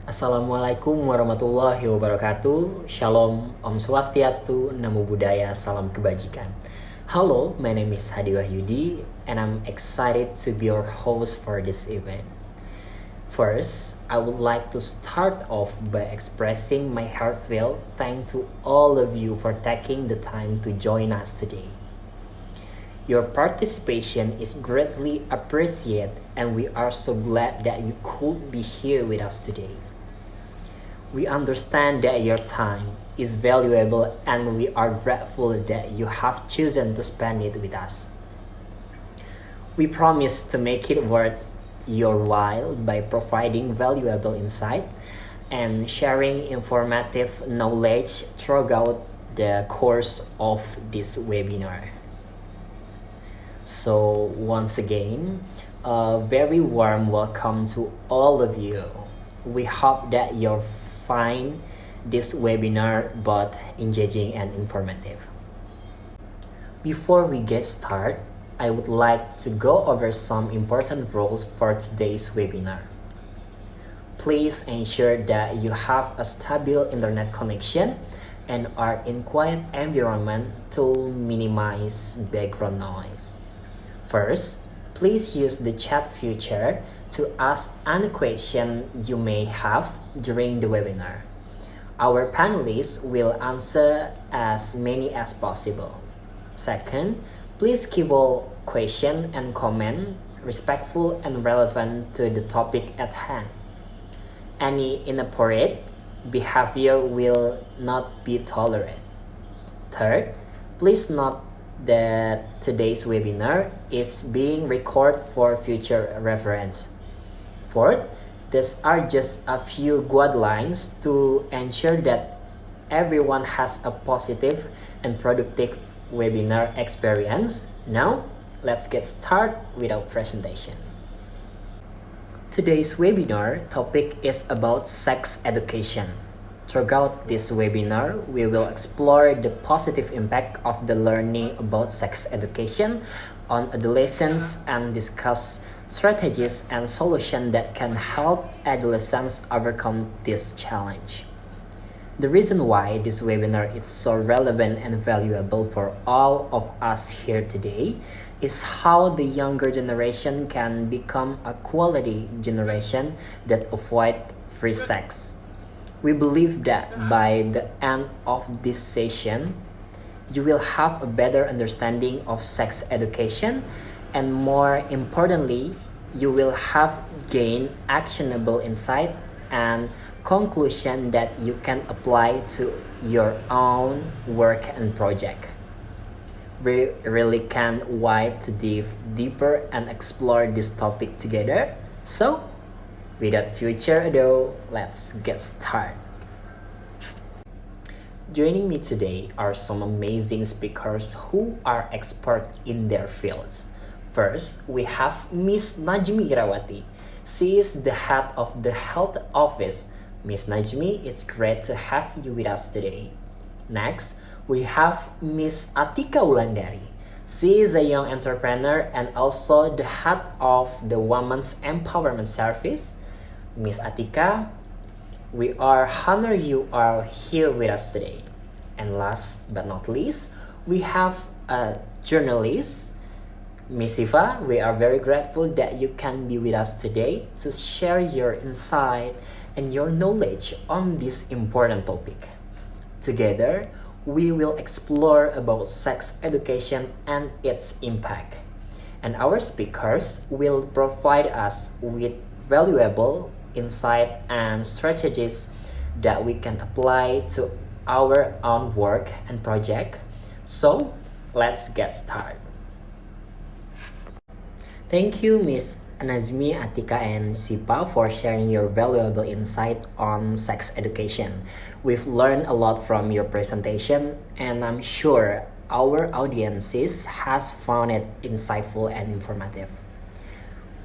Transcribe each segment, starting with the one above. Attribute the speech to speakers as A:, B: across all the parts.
A: Assalamualaikum warahmatullahi wabarakatuh. Shalom, Om Swastiastu, Namo Buddhaya, Salam Kebajikan. Hello, my name is Hadi Wahyudi and I'm excited to be your host for this event. First, I would like to start off by expressing my heartfelt thanks to all of you for taking the time to join us today. Your participation is greatly appreciated and we are so glad that you could be here with us today. We understand that your time is valuable and we are grateful that you have chosen to spend it with us. We promise to make it worth your while by providing valuable insight and sharing informative knowledge throughout the course of this webinar. So once again, a very warm welcome to all of you. We hope that you'll find this webinar both engaging and informative. Before we get started, I would like to go over some important rules for today's webinar. Please ensure that you have a stable internet connection and are in quiet environment to minimize background noise. First, please use the chat feature to ask any question you may have during the webinar. Our panelists will answer as many as possible. Second, please keep all questions and comments respectful and relevant to the topic at hand. Any inappropriate behavior will not be tolerated. Third, please note that today's webinar is being recorded for future reference. Fourth, these are just a few guidelines to ensure that everyone has a positive and productive webinar experience. Now, let's get started with our presentation. Today's webinar topic is about sex education. Throughout this webinar, we will explore the positive impact of the learning about sex education on adolescents and discuss strategies and solutions that can help adolescents overcome this challenge. The reason why this webinar is so relevant and valuable for all of us here today is how the younger generation can become a quality generation that avoid free sex. We believe that by the end of this session, you will have a better understanding of sex education and more importantly, you will have gained actionable insight and conclusion that you can apply to your own work and project. We really can't wait to dive deeper and explore this topic together. So, without further ado, let's get started. Joining me today are some amazing speakers who are experts in their fields. First, we have Miss Najmi Irawati. She is the head of the health office. Miss Najmi, it's great to have you with us today. Next, we have Miss Atika Wulandari. She is a young entrepreneur and also the head of the Women's Empowerment Service. Miss Atika, we are honored you are here with us today. And last but not least, we have a journalist, Miss Siva. We are very grateful that you can be with us today to share your insight and your knowledge on this important topic. Together, we will explore about sex education and its impact. And our speakers will provide us with valuable insight and strategies that we can apply to our own work and project. So, let's get started. Thank you, Ms. Nazmi, Atika, and Sipa for sharing your valuable insight on sex education. We've learned a lot from your presentation, and I'm sure our audiences has found it insightful and informative.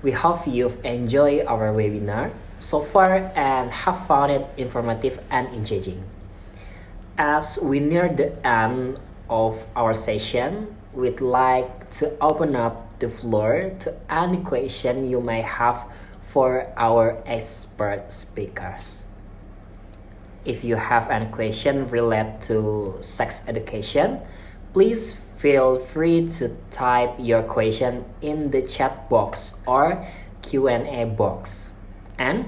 A: We hope you've enjoyed our webinar so far and have found it informative and engaging. As we near the end of our session, we'd like to open up the floor to any question you may have for our expert speakers. If you have any question related to sex education, please feel free to type your question in the chat box or Q&A box. And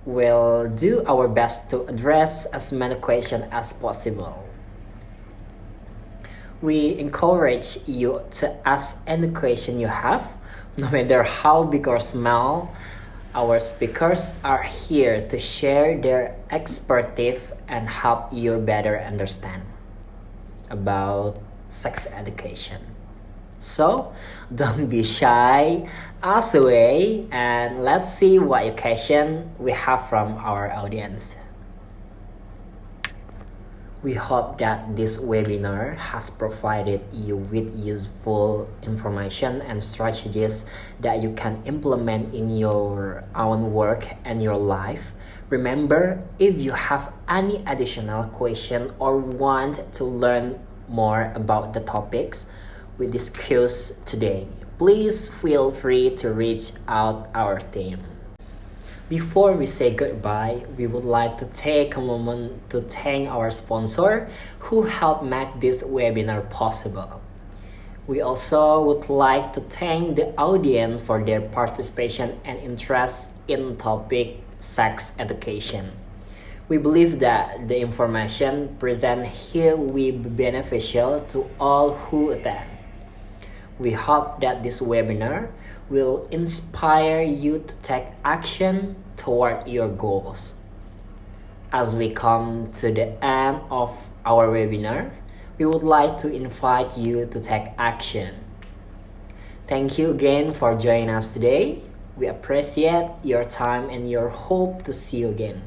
A: we'll do our best to address as many questions as possible. We encourage you to ask any question you have, no matter how big or small. Our speakers are here to share their expertise and help you better understand about sex education. So, don't be shy, ask away, and let's see what question we have from our audience. We hope that this webinar has provided you with useful information and strategies that you can implement in your own work and your life. Remember, if you have any additional question or want to learn more about the topics we discussed today, please feel free to reach out our team. Before we say goodbye, we would like to take a moment to thank our sponsor who helped make this webinar possible. We also would like to thank the audience for their participation and interest in topic sex education. We believe that the information presented here will be beneficial to all who attend. We hope that this webinar will inspire you to take action toward your goals. As we come to the end of our webinar, we would like to invite you to take action. Thank you again for joining us today. We appreciate your time and your hope to see you again.